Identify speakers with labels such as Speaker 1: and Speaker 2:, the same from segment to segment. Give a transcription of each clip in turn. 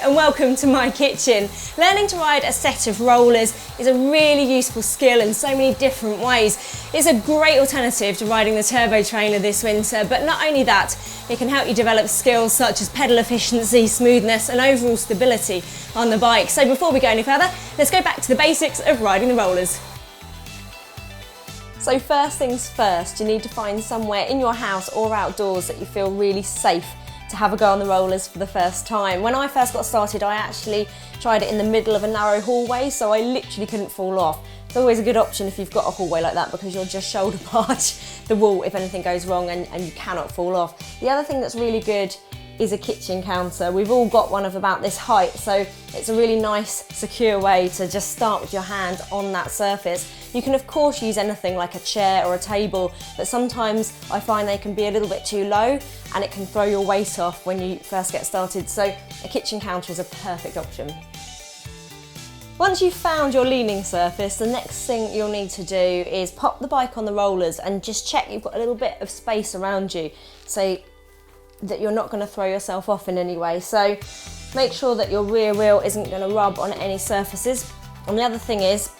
Speaker 1: and welcome to my kitchen. Learning to ride a set of rollers is a really useful skill in so many different ways. It's a great alternative to riding the turbo trainer this winter, but not only that, it can help you develop skills such as pedal efficiency, smoothness and overall stability on the bike. So before we go any further, let's go back to the basics of riding the rollers. So first things first, you need to find somewhere in your house or outdoors that you feel really safe to have a go on the rollers for the first time. When I first got started, I actually tried it in the middle of a narrow hallway, so I literally couldn't fall off. It's always a good option if you've got a hallway like that, because you'll just shoulder barge the wall if anything goes wrong and you cannot fall off. The other thing that's really good is a kitchen counter. We've all got one of about this height, so it's a really nice, secure way to just start with your hand on that surface. You can of course use anything like a chair or a table, but sometimes I find they can be a little bit too low and it can throw your weight off when you first get started, so a kitchen counter is a perfect option. Once you've found your leaning surface, the next thing you'll need to do is pop the bike on the rollers and just check you've got a little bit of space around you, so that you're not going to throw yourself off in any way. So make sure that your rear wheel isn't going to rub on any surfaces. And the other thing is,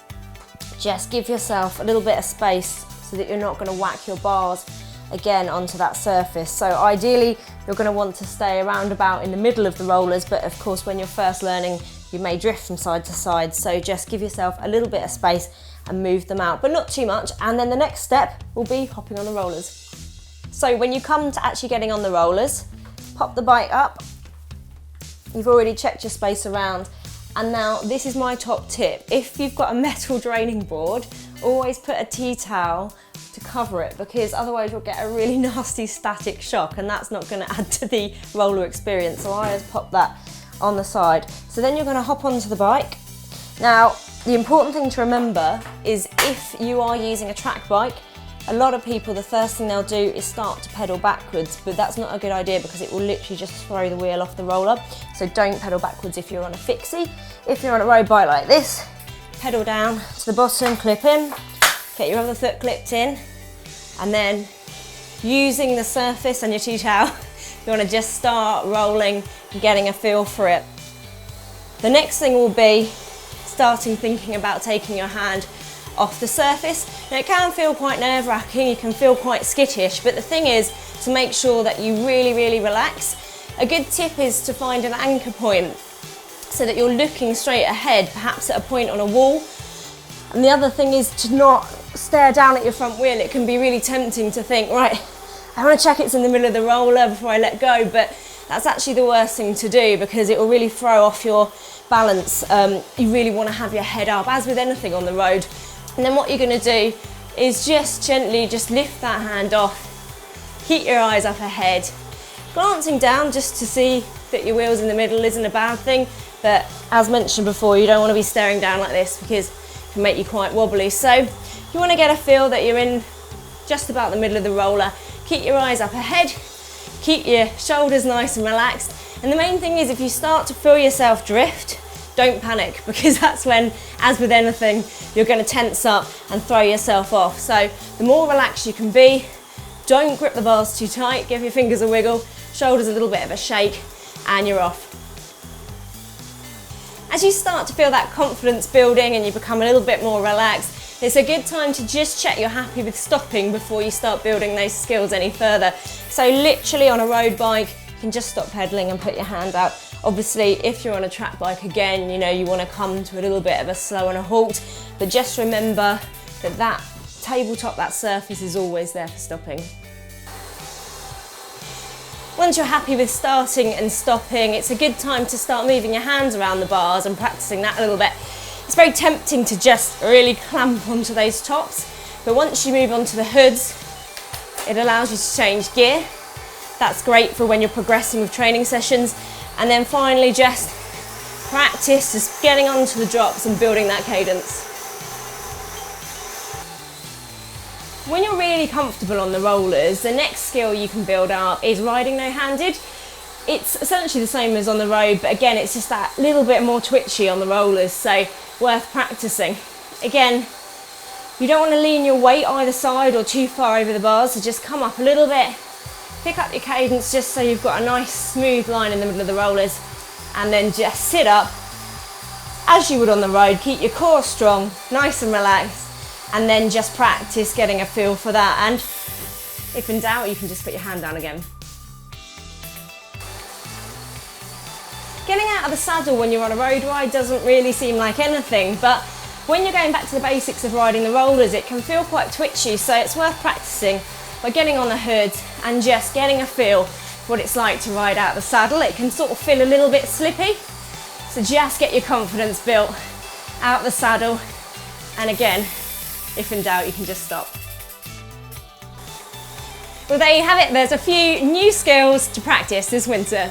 Speaker 1: just give yourself a little bit of space so that you're not going to whack your bars again onto that surface. So ideally you're going to want to stay around about in the middle of the rollers, but of course when you're first learning you may drift from side to side, so just give yourself a little bit of space and move them out, but not too much. And then the next step will be hopping on the rollers. So when you come to actually getting on the rollers, pop the bike up. You've already checked your space around. And now this is my top tip. If you've got a metal draining board, always put a tea towel to cover it, because otherwise you'll get a really nasty static shock and that's not going to add to the roller experience. So I always pop that on the side. So then you're going to hop onto the bike. Now, the important thing to remember is if you are using a track bike, a lot of people, the first thing they'll do is start to pedal backwards, but that's not a good idea because it will literally just throw the wheel off the roller. So don't pedal backwards if you're on a fixie. If you're on a road bike like this, pedal down to the bottom, clip in, get your other foot clipped in, and then using the surface and your tea towel, you want to just start rolling and getting a feel for it. The next thing will be thinking about taking your hand off the surface. Now it can feel quite nerve-wracking, you can feel quite skittish, but the thing is to make sure that you really relax. A good tip is to find an anchor point so that you're looking straight ahead, perhaps at a point on a wall. And the other thing is to not stare down at your front wheel. It can be really tempting to think, right, I want to check it's in the middle of the roller before I let go, but that's actually the worst thing to do because it will really throw off your balance. You really want to have your head up, as with anything on the road. And then what you're going to do is just gently lift that hand off, keep your eyes up ahead, glancing down just to see that your wheel's in the middle isn't a bad thing, but as mentioned before, you don't want to be staring down like this because it can make you quite wobbly. So you want to get a feel that you're in just about the middle of the roller, keep your eyes up ahead, keep your shoulders nice and relaxed, and the main thing is if you start to feel yourself drift, don't panic, because that's when, as with anything, you're going to tense up and throw yourself off. So the more relaxed you can be, don't grip the bars too tight, give your fingers a wiggle, shoulders a little bit of a shake, and you're off. As you start to feel that confidence building and you become a little bit more relaxed, it's a good time to just check you're happy with stopping before you start building those skills any further. So literally on a road bike, you can just stop pedaling and put your hand out. Obviously, if you're on a track bike again, you know, you want to come to a little bit of a slow and a halt, but just remember that that tabletop, that surface is always there for stopping. Once you're happy with starting and stopping, it's a good time to start moving your hands around the bars and practicing that a little bit. It's very tempting to just really clamp onto those tops, but once you move onto the hoods, it allows you to change gear. That's great for when you're progressing with training sessions. And then finally just practice just getting onto the drops and building that cadence. When you're really comfortable on the rollers, the next skill you can build up is riding no-handed. It's essentially the same as on the road, but again, it's just that little bit more twitchy on the rollers, so worth practicing. Again, you don't want to lean your weight either side or too far over the bars, so just come up a little bit, pick up your cadence just so you've got a nice smooth line in the middle of the rollers. and then just sit up as you would on the road. Keep your core strong, nice and relaxed, and then just practice getting a feel for that. And if in doubt, you can just put your hand down again. Getting out of the saddle when you're on a road ride doesn't really seem like anything, but when you're going back to the basics of riding the rollers, it can feel quite twitchy, so it's worth practicing by getting on the hood and just getting a feel for what it's like to ride out the saddle. It can sort of feel a little bit slippy, so just get your confidence built out the saddle, and again, if in doubt, you can just stop. Well, there you have it. There's a few new skills to practice this winter.